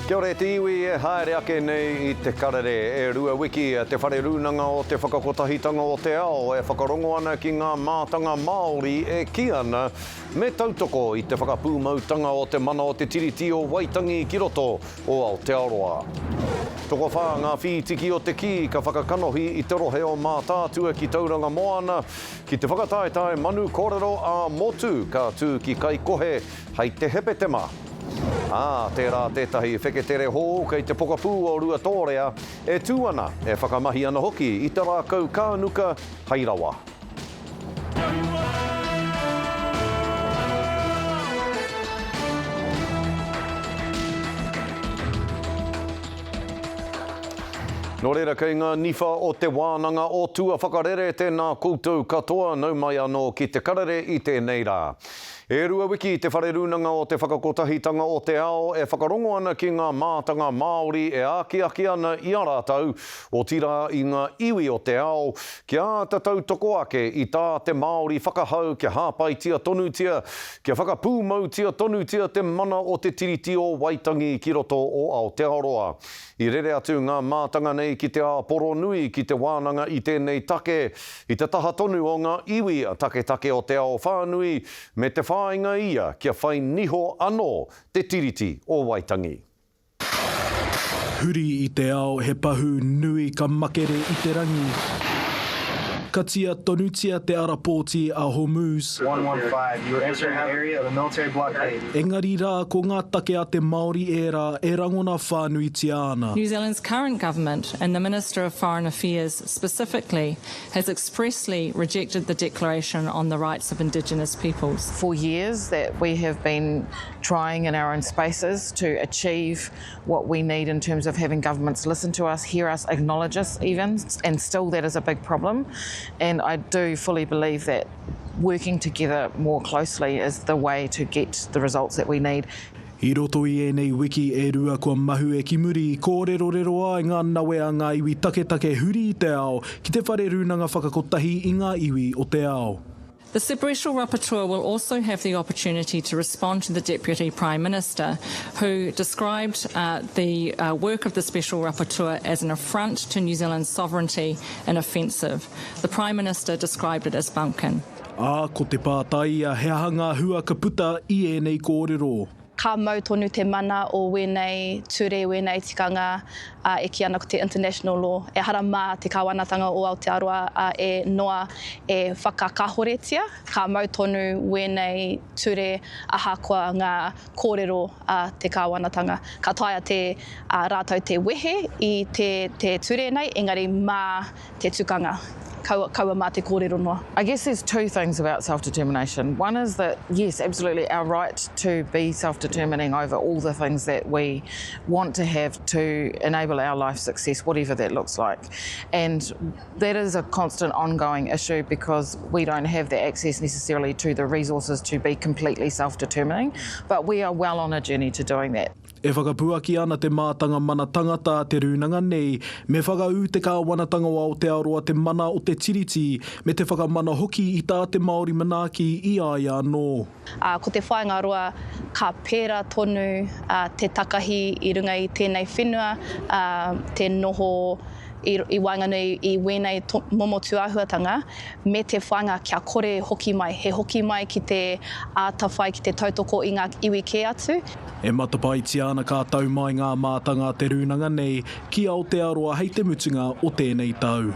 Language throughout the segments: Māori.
Kia ora te iwi e haere ake nei I te karere e rua wiki te whare runanga o te whakakotahitanga o te ao e whakarongo ana ki ngā mātanga Māori e ki ana me tautoko I te whakapūmautanga o te mana o Te Tiriti o Waitangi ki roto o Aotearoa. Toko whā ngā whitiki o te ki ka whakakanohi I te rohe o Mataatua ki tauranga moana ki te Tāite Manu Kōrero a motu ka tū ki kai kohe hei te hepetema. Tērā tētahi wheketere hō kei te pokapū o Ruatōrea e tūana e whakamahi ana hoki I te rākau Kānuka Hairawa. Nō reira kei ngā niwha o te wānanga o tua whakarere tēnā koutou katoa nau mai anō ki te karere I tēnei rā. E rua wiki te whare runanga o te whakakotahitanga o te ao e whakarongo ana ki ngā mātanga Māori e āki ana I a rātau o tira I ngā iwi o te ao kia te tautoko ake I tā te Māori whakahau kia hāpaitia tonutia kia whakapūmautia tonutia te mana o te tiriti o Waitangi ki roto o Aotearoa. I rere atu ngā mātanga nei ki te āporo nui ki te wānanga I tēnei take I te taha tonu o ngā iwi take o te ao whānui me te whāinga ia kia whai niho anō te tiriti o Waitangi. Huri I te ao he pahu nui ka makere I te rangi. Ka tia tonutia te arapōti a Hormuz. 115, you were entering the area of the military blockade. Engari rā ko ngā take a te Māori era e rangona whānui tia ana. New Zealand's current government and the Minister of Foreign Affairs specifically has expressly rejected the Declaration on the Rights of Indigenous Peoples. For years that we have been trying in our own spaces to achieve what we need in terms of having governments listen to us, hear us, acknowledge us even, and still that is a big problem. And I do fully believe that working together more closely is the way to get the results that we need. I roto I ēnei wiki e rua kua mahu e ki muri kōrero ai ngā nawe a ngā iwi take huri I te ao ki te whare runanga whakakotahi I ngā iwi o te ao. The Special Rapporteur will also have the opportunity to respond to the Deputy Prime Minister, who described the work of the Special Rapporteur as an affront to New Zealand's sovereignty and offensive. The Prime Minister described it as bunkin. Ko te pātaia he hanga hua ka puta I ēnei kōrero. Ka mau tonu te mana o wēnei ture, wēnei tikanga e ki ana ko te international law. E hara mā te kāwanatanga o Aotearoa e noa e whakakahoretia. Ka mau tonu wēnei ture aha kua ngā kōrero te kāwanatanga. Ka taia te rātau te wehe I te ture nei, engari mā te tukanga. Kaua mā te kōrero noa. I guess there's two things about self-determination. One is that, yes, absolutely, our right to be self-determining over all the things that we want to have to enable our life success, whatever that looks like. And that is a constant ongoing issue because we don't have the access necessarily to the resources to be completely self-determining, but we are well on a journey to doing that. E whakapuaki ana te mātanga mana tangata te runanga nei, me whakau te kāwanatanga o Aotearoa te mana o te tiriti, me te whakamana hoki I tā te Māori manaaki I ai anō. Ko te whāinga roa, ka pēra tonu te takahi I runga I tēnei whenua, te noho I Wainganui I wēnei momo tuahuatanga, me te whāinga kia kore hoki mai. He hoki mai ki te ātawhai, ki te tautoko I ngā iwi ke atu. E Matapae tiana ka tau mai ngā mātanga te runanga nei ki Aotearoa hei te mutunga o tēnei tau.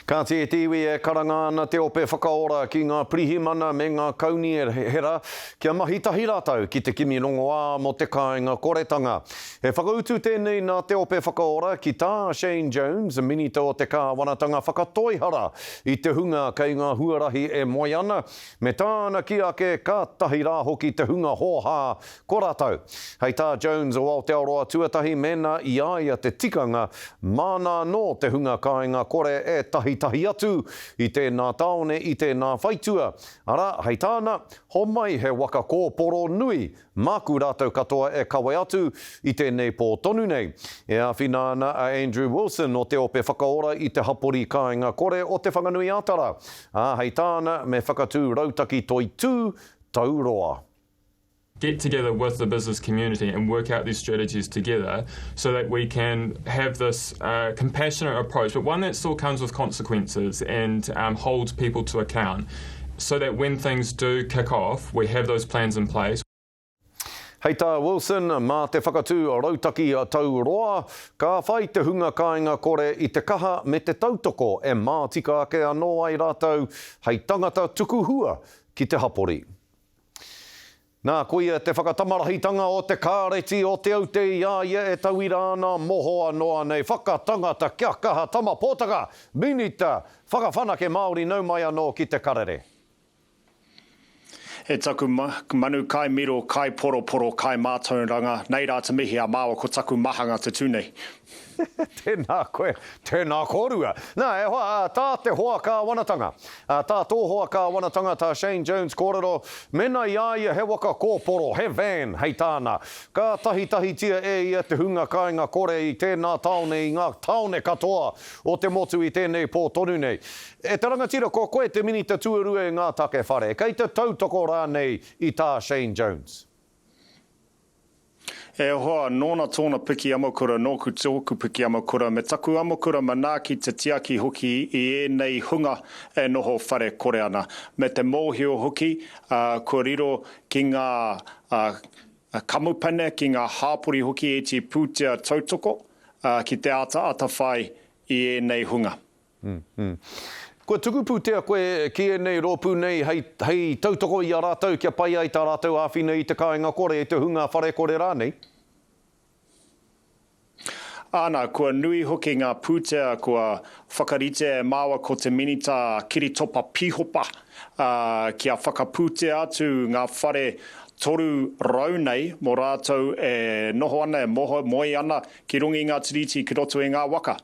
Ka te iwi e karanga ana te ope whakaora ki ngā pirihimana me ngā kauni e hera kia mahi tahi rātau ki te kimi rongoā mo te kāinga koretanga. E whakautu tēnei nā te ope whakaora ki tā Shane Jones, minita o te kāwanatanga whakatoihara I te hunga kei ngā huarahi e moe ana, me tāna ki ake ka tahi rā hoki te hunga hōhā ko rātau. Hei tā Jones o Aotearoa tuatahi mena I aia te tikanga mana no te hunga kāinga kore e tahi atu I tēnā taone, I tēnā whaitua. Ara, hei tāna, ho mai he waka kōporo nui. Māku rātou katoa e kawe atu I tēnei pō tonu nei. E a whina a Andrew Wilson o te ope whakaora I te hapori kāinga kore o te whanganui ātara. Hei tāna, me whakatū rautaki toi tū tauroa. get together with the business community and work out these strategies together so that we can have this compassionate approach, but one that still comes with consequences and holds people to account, so that when things do kick off, we have those plans in place. Hei tā Wilson, mā te whakatū a rautaki a tau roa, ka whai te hunga kāinga kore i te kaha me te tautoko e mātika ake anō ai rātou hei tangata tuku hua ki te hapori. Nā koia te whakatamarahi-tanga o te kāreti o te aute ia e tauira ana moho anoa nei whakatangata kia kaha tama pōtaka, minita, whakawhanake Māori nau mai anō ki te karere. E taku manu kai miro, kai poro poro, kai mātauranga, nei rā te mihi a māua ko taku mahanga te tūnei. Tēnā koe, tēnā korua. Nā, e hoa, tā te hoa kā wanatanga. Tā tō hoa kā wanatanga tā Shane Jones kōrero. Mena iaia he waka kōporo, he van, hei tāna. Ka tahi tia e ia te hunga kāinga kore i tēnā taone, i ngā taone katoa o te motu i tēnei pō tonu nei. E te rangatira ko koe te minita tuarua e ngā take whare. Kei te tautoko rānei i tā Shane Jones. E hoa, nōna tōna piki amakura, nōku tōku piki amakura, me taku amakura manaki te tiaki hoki i ēnei hunga e noho whare kore ana. Me te mōhio hoki, kua riro ki ngā kamupene, ki ngā hāpori hoki e ti pūtea tautoko, ki te ata whai i ēnei hunga. Kua tuku pūtea koe ki ēnei rōpū nei hei tautoko i a rātou kia pai ai tā rātou āwhina i te kāinga kore i te hunga whare kore rānei? Ana, kua nui hoki ngā pūtea, kua whakarite e māua ko te minita kiritopa pihopa, kia whakapūtea atu ngā whare toru rau nei, mō rātou e noho ana, e moi ana ki rungi ngā tiriti ki roto e ngā waka.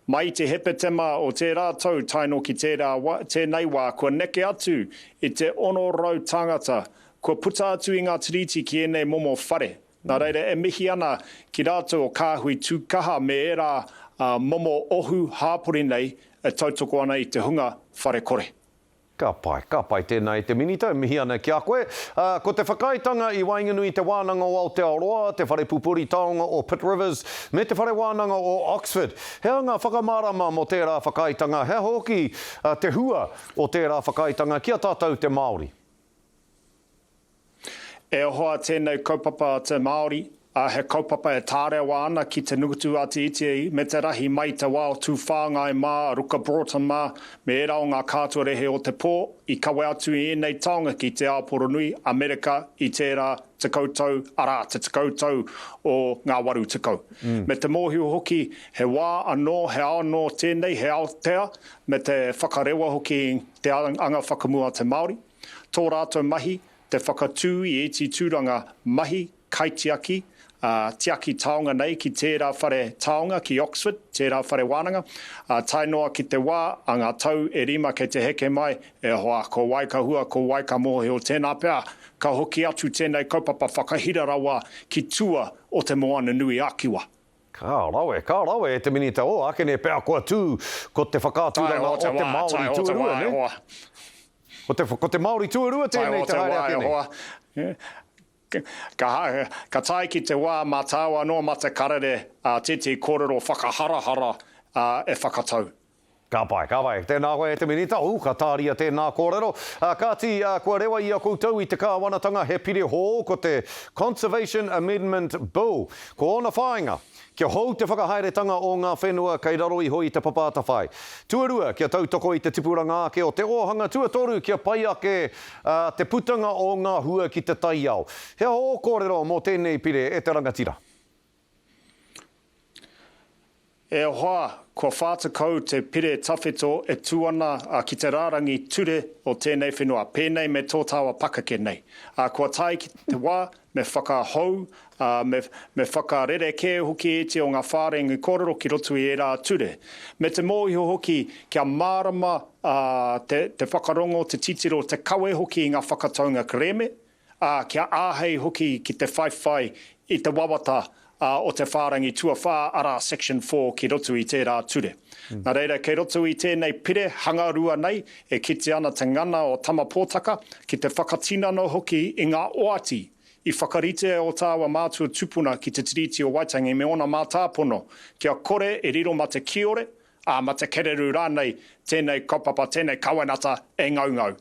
Mai te hepetema o te rātou taino ki tēnei wā, kua neke atu i te ono rau tangata, kua puta atu i ngā tiriti ki ēnei momo whare. Nā reira e mihi ana ki rātou o kāhui tūkaha me e rā momo ohu hāpori nei e tautoko ana i te hunga whare kore. Ka pai tēnei te minita, mihi ana ki a koe. Ko te whakaitanga i Wainganui te wānanga o Aotearoa, te whare pupuri taonga o Pitt Rivers, me te whare wānanga o Oxford. Hea ngā whakamārama mo tērā whakaitanga, hea hoki te hua o tērā whakaitanga, kia tātou te Māori? E hoa tēnei kaupapa te Māori, he kaupapa e tārewa ana ki te nukutu a te iti me te rahi mai te wā o tū whāngai mā, ruka Broughton mā, me e rao ngā kātua rehe o te pō, i kawe atu i ēnei taonga ki te Aoporonui, Amerika, i tērā te koutou, te koutou o ngā waru tikau. Me te mōhiu hoki, he wā anō, he ao anō tēnei, he Aotea, me te whakarewa hoki te anga whakamua te Māori. Tō rātou mahi, te whakatū i eti tūranga mahi, kaitiaki, tiaki taonga nei ki tērā whare taonga ki Oxford, tērā whare wānanga, tainoa ki te wā, a ngā tau e rima kei te heke mai, e hoa, ko waika hua, ko waika mohe o tēnā pēr, ka hoki atu tēnei kaupapa whakahira rawa ki tua o te moana nui ākiwa. Ka rawe, e te minita o, akene pēr kua tū, ko te whakātūranga o te Māori tuarua, ne? Ko te Māori tuarua tēnei te haere akene. Ka tai ki te wā mātāua no mata karere te kōrero whakaharahara e whakatau. Ka pai. Tēnā koe e te minita, ka tāria tēnā kōrero. Kāti, kua rewa i a koutou i te kāwanatanga he pire hō ko te Conservation Amendment Bill. Ko ona whāinga, kia hou te whakahaeretanga o ngā whenua kei raro i hoi te papata whai. Tuarua, kia tautoko i te tipuranga ake o te ohanga tuatoru, kia pai ake te putanga o ngā hua ki te taiao. Hea hō kōrero mō tēnei pire e te rangatira. E hoa, kua whātakau te pire tawhito e tuana ki te rārangi ture o tēnei whenua, pēnei me tōtawa pakake nei. Kua tai ki te wā, me whakahau, me whakarere ke hoki e te o ngā whārengi kōrero ki roto i e rā ture. Me te mōhio hoki kia mārama te whakarongo, te titiro, te kawe hoki i ngā whakataunga kreme, kia āhei hoki ki te whaiwhai i te wawata o te whārangi tuawhā ara Section 4 ki roto i tērā ture. Nā reira, kei roto i tēnei pire hangarua nei, e kite ana te ngana o tamapōtaka ki te whakatinano hoki i ngā oati I whakarite o tāua mātua tupuna ki Te Tiriti o Waitangi me ona mātāpono, kia kore e riro ma te kiore, a ma te kereru rānei, tēnei kaupapa, tēnei kawanata e ngaungau.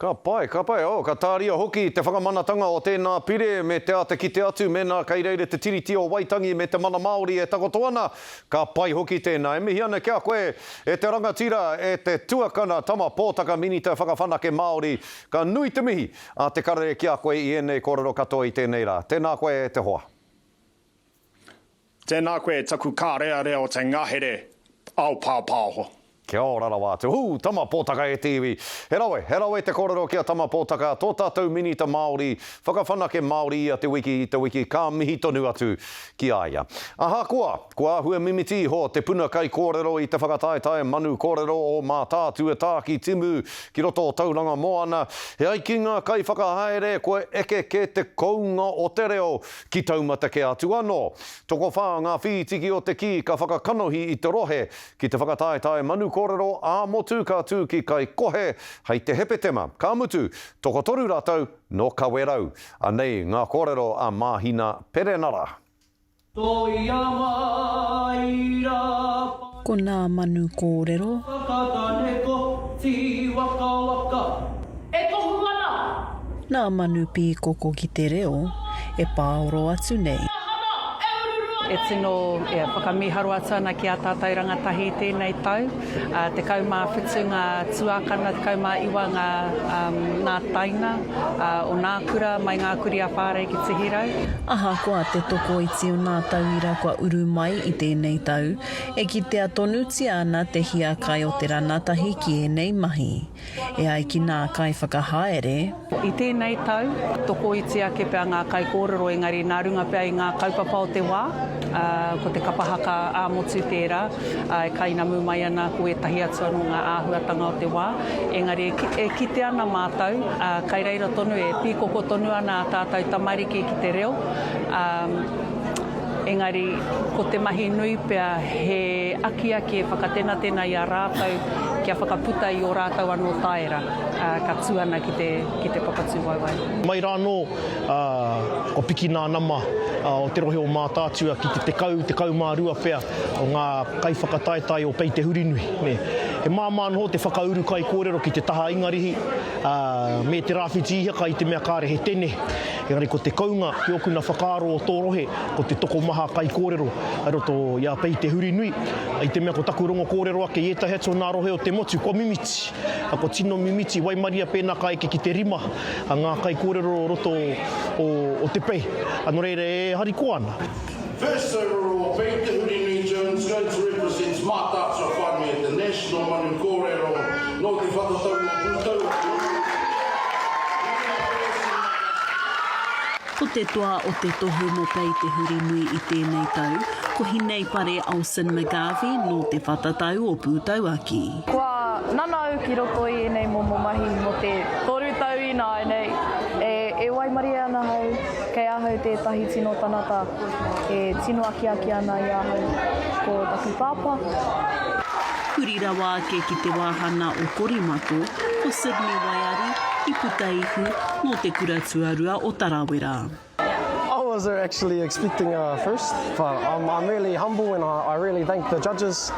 Ka pai, ka tāria hoki te whakamanatanga o tēnā pire me te ate ki te atu me nā Karere Te Tiriti o Waitangi me te mana Māori e takoto ana. Ka pai hoki tēnā. E mihi ana kia koe e te rangatira e te tuakana tama pōtaka minita whakawhanake Māori. Ka nui te mihi a te karere kia koe i enei kōrero katoa i tēnei rā. Tēnā koe e te hoa. Tēnā koe taku kārea rea o te ngahere au pāpāho. Kia ora rawa te tama pōtaka e tiwi. He rawe te kōrero kia tama pōtaka. Tō tātou minita Māori, whakawhanake Māori i te wiki, ka mihi tonu atu ki aia. Aha kua hua mimiti ho te puna kai kōrero i te whakataetae Manu Kōrero o Mataatua-Takitimu ki roto o tauranga moana. He aikinga kai whakahaere koe eke ke te kounga o te reo ki taumata ke atu anō. Toko whā ngā whitiki o te ki ka whakakanohi i te rohe ki te whakataetae Manu Kōrero a motu ka tū ki kai kohe hei te hepetema. Ka mutu, toko toru rātou no ka werau. Anei ngā kōrero a māhina perenara. Ko nā Manu Kōrero. Nā manu pi koko ki te reo e pāoro atu nei. E tino whakamiharu atana ki a tātai rangatahi tēnei tau. Te kaumā whitu ngā tuakana, te kaumā iwa ngā taina, o ngā kura mai ngā kuri a whārei ki te hirau. Aha koa te toko iti o ngā tauira kua uru mai i tēnei tau, e ki te atonuti ana te hia kai o te ranatahi ki enei mahi. E ai ki nā kai whakahaere. I tēnei tau, toko iti ake pia ngā kai kōrero, engari nā runga pia i ngā kaupapa o te wā. Ko te kapahaka a motu tērā, e kaina mū mai ana ko e tahi atu anō ngā āhuatanga o te wā. Engari e kite ana mātau, kai reira tonu e pīkoko tonu ana a tātou tamariki ki te reo. Engari, ko te mahi nui pia he aki e whakatena i a rātou kia whakaputa i o rātou anō taera, ka tuana ki te papatu waiwai. Mai rānō, ko piki nā nama o te rohe o mātātua ki te kaumārua pia o ngā kai whakataetai o pei te hurinui. He māmāno te whakauru kai kōrero ki te taha ingarihi, me te rāwhiti ihaka i te mea kāre he tene. Engari, ko te kaunga ki oku na whakaaro o tō rohe, ko te toko maha kai kōrero, a roto ia pei te hurinui. I te mea ko taku rongo kōrero ake i etahi atu o nā rohe o te motu, ko mimiti. Ko tino mimiti, waimaria pēnā kai ki te rima, a ngā kai kōrero o roto o te pei. Anō reire e hari ko ana. First overall, Pei Te Hurinui Jones going to represent Mataatua-Takitimu at the National Manu Kōrero, no te whakatau o pūtau. Ko te toa o te tohu mo Pei Te Hurinui i tēnei tau, ko hinei pare Alson McGarvey no te whatatau o pūtau aki. Kua nanau ki roto i enei momo mahi mo te toru tau ina enei. E waimari ana hau, kei ahau tētahi tino tanata, e tino aki ana i ahau ko taku pāpā. Kuri rawa ake ki te wāhana o Korimato, ko Sydney Waiari, i puta ihu no te kura tuarua o Tarawera. I was actually expecting first, but I'm really humble and I really thank the judges.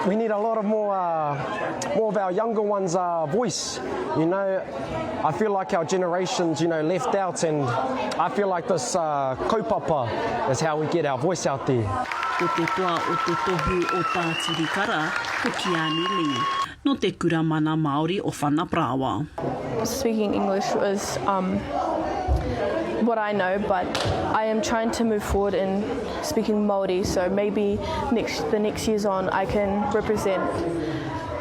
We need a lot of more of our younger ones' voice. You know, I feel like our generation's left out, and I feel like this kaupapa is how we get our voice out there. Ko te toa o te tohu o Tāturikara, ko Kiani Lee, no te kuramana Māori o Whanaprawa. Speaking English is what I know, but I am trying to move forward in speaking Māori, so maybe the next years on I can represent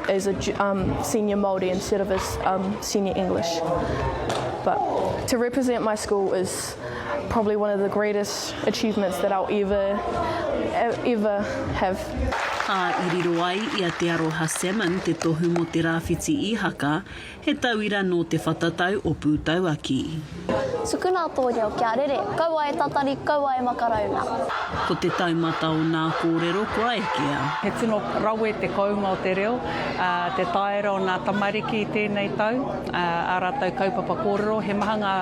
as a senior Māori instead of as senior English. But to represent my school is probably one of the greatest achievements that I'll ever have. A iriro ai ia te aroha salmon te tohu mo te rāwhiti I haka, he tauira no te whatatau o pūtau aki. Sukuna tōreo kia rere, kaua e tatari, kaua e makaraunga. Ko te taumata o nā kōrero kua ekea. He tino rawe te kaunga o te reo, te taera o nā tamariki I tēnei tau, a rātau kaupapa kōrero, he maha ngā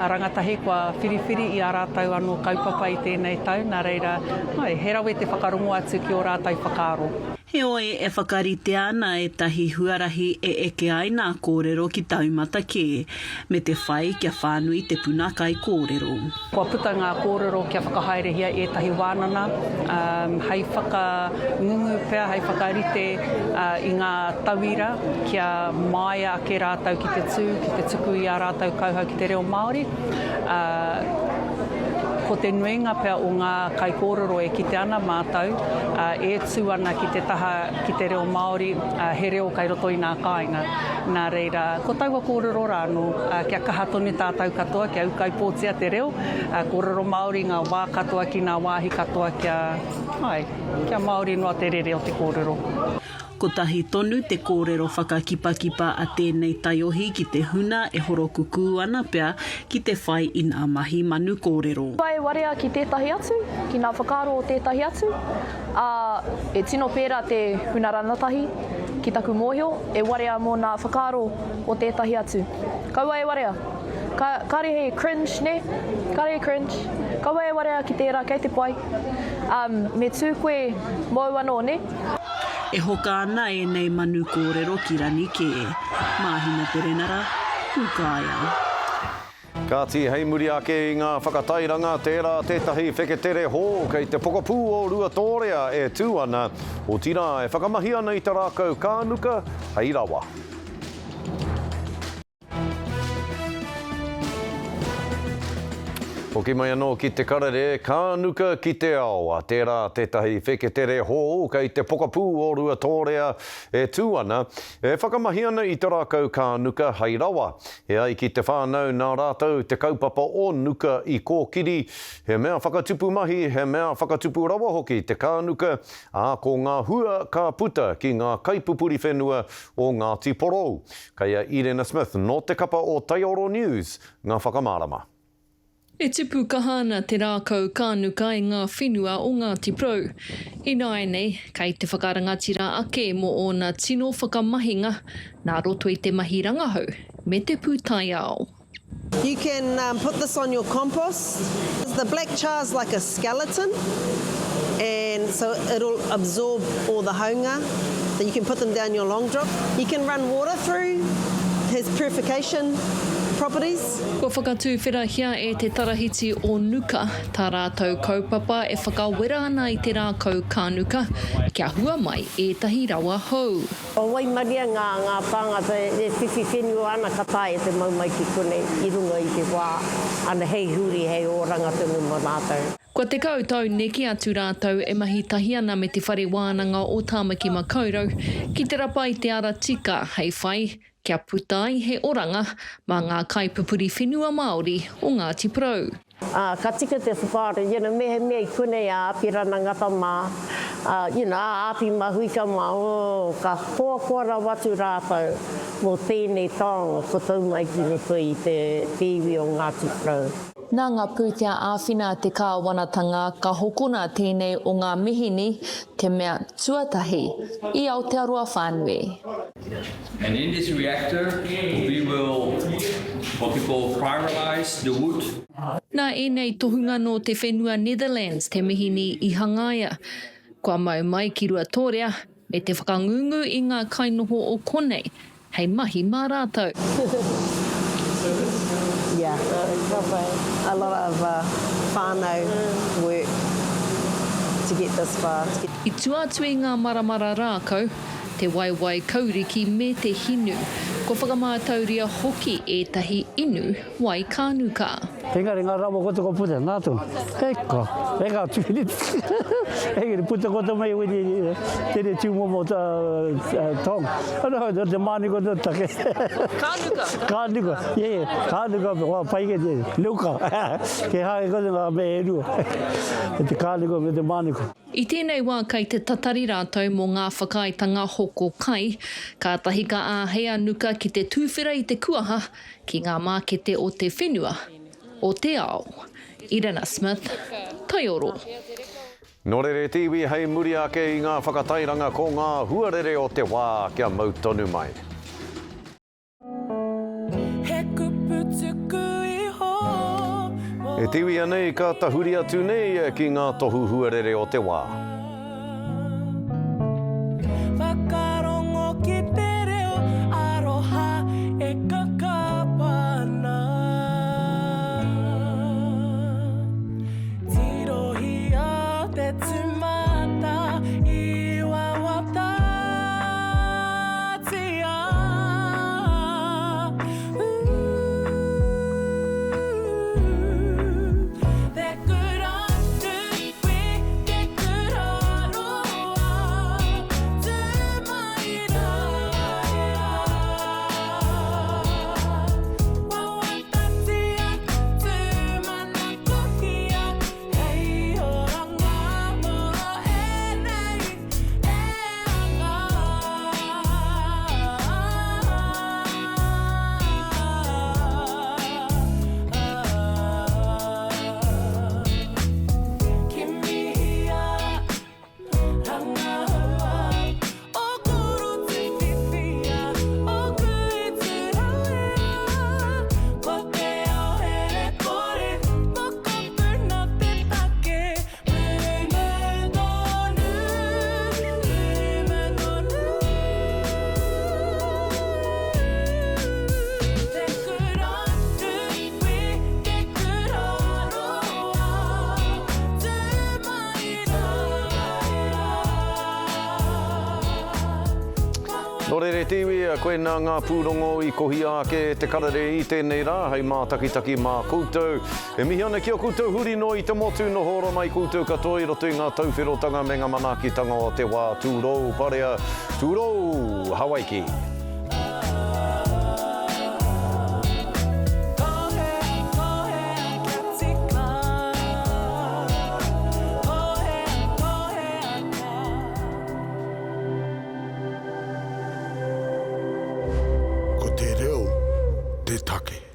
rangatahi kua whiriwhiri I a rātau anō kaupapa I tēnei tau, nā reira, he rawe te whakarongo atu ki o rātau whakaaro. He oe e whakarite ana e tahi huarahi e eke ai nā kōrero ki taumata kē, me te whai kia whānui te punakai kōrero. Kua puta ngā kōrero kia whakahaerehia e tahi wānana, hei whakangungu pēr, hei whakarite I ngā tauira kia maia ake rātau ki te tuku I a rātau kauhau ki te reo Māori. Ko te nuinga pēr o ngā kai kōrero e kite ana mātou, e tū ana ki te taha ki te reo Māori, he reo kai roto I nā kāinga. Nā reira, ko taua kōrero rāno, kia kaha tonu tātou katoa, kia ukai pōtia te reo, kōrero Māori, ngā wā katoa ki ngā wāhi katoa, kia Māori noa te rere o te kōrero. Ko tahi tonu te kōrero whakakipakipa a tēnei taiohi ki te huna e horo kuku ana pea ki te whai I ngā mahi manu kōrero. Wai warea ki tētahi atu, ki ngā whakaaro o tētahi atu, e tino pēra te huna ranatahi ki taku mōhio, e warea mō ngā whakaaro o tētahi atu. Kaua e warea. Kare hei cringe, ne? Kare hei cringe. Kaua e warea ki tērā kei te pai. Me tū koe mau anō, ne? E hoka ana e nei manu kōrero ki rani kē. Māhina te renara, hukāia. Ka ti hei muri ake I ngā whakatairanga tērā tētahi wheketere hō kei te pokapū o Ruatōrea e tū ana o tira e whakamahi ana I te rākau Kānuka hei rawa. Hoki mai anō ki te karere, Kānuka ki te ao, a tērā tētahi wheketere hō kei te pokapū o Ruatōrea e tū ana, e whakamahi ana I te rākau Kānuka hei rawa. E ai ki te whānau nā rātau te kaupapa o nuka I kōkiri, he mea whakatupu mahi, he mea whakatupu rawa hoki te Kānuka, a ko ngā hua ka puta ki ngā kaipupuri whenua o Ngāti Porou. Kaia Irena Smith no te kapa o Taioro News, ngā whakamārama. E tupu kahana te rākau Kānuka I ngā whenua o Ngāti Porou. I Anei, kei te whakarangatira ake mo o nā tino whakamahinga, nā roto I te mahi rangahau, me te pūtai ao. You can put this on your compost. The black char is like a skeleton, and so it'll absorb all the haunga. Then you can put them down your long drop. You can run water through, has purification properties. Ko whakatūwhirahia e te tarahiti o nuka, tā rātou kaupapa e whakawera ana I te rākau Kānuka, kia hua mai e tahi rawa hou. O wai maria ngā tāngata e whiwhi whenua ana katai e te maumai ki kone I runga I te wā, ana hei huri hei o rangatunu mo rātou. Kua te kautau neki atu rātou e mahi tahi ana me te whare wānanga o Tāmaki Makaurau, ki te rapa I te ara tika hei whai, kia putai he oranga mā ngā kaipupuri whenua Māori o Ngāti Porou. Ka tika te whapare, mea I kune a apirana ngata mā, a api mahuika mā, ka kōkora watu rātou mō tēnei tānga ko tau mai ki nuku I te tiwi o Ngāti Porou. Nā ngā pūtea āwhina te kāwanatanga, ka hokona tēnei o ngā mihini te mea tuatahi I Aotearoa whānui. And in this reactor, we will, what we call, primarize the wood. Nā Anei tohunga no te whenua Netherlands te mihini I hangaia. Kua mau mai ki Ruatōrea, me te whakangungu I ngā kainoho o konei, hei mahi mā rātou. Yeah, a lot of whānau work to get this far. I tuatue ngā maramara rākau, te waiwai kauriki me te hinu, ko whakamātauria hoki e tahi inu wai Kānuka. Engari ngā rawa koto ko puta nātu. Eka tūriti. Engari puta koto mai wini tere tūmomo tong. Ano te mani koto take. Kānuka. Kānuka wā paike te luka. Ke hae koto ngā me erua. Te Kānuka me te mani ko. I tēnei wā kei te tatari rātou mō ngā whakaaetanga hoko kai, ka tahi ka āhea nuka ki te tūwhera I te kuaha ki ngā mākete o te whenua, o te ao. Irina Smith, tai oro. Nō rere tiwi hei muri ake I ngā whakatairanga ko ngā huarere o te wā kia mautonu mai. E tiwi anei ka tahuri atu nei ki ngā tohu huarere o te wā. Whakarongo ki te reo aroha e kakapana. Tirohi a te tumata I wawata tia. Nō rere tiwi, koe nā ngā pūrongo I kohi ake te karere I tēnei rā, hei mā takitaki mā koutou. E mihi ana kia koutou huri no I te motu no horo mai koutou katoa I roto I ngā tauwherotanga me ngā manakitanga o te wā tūrou parea. Tūrou, Hawaiki. Ko te reo, te take.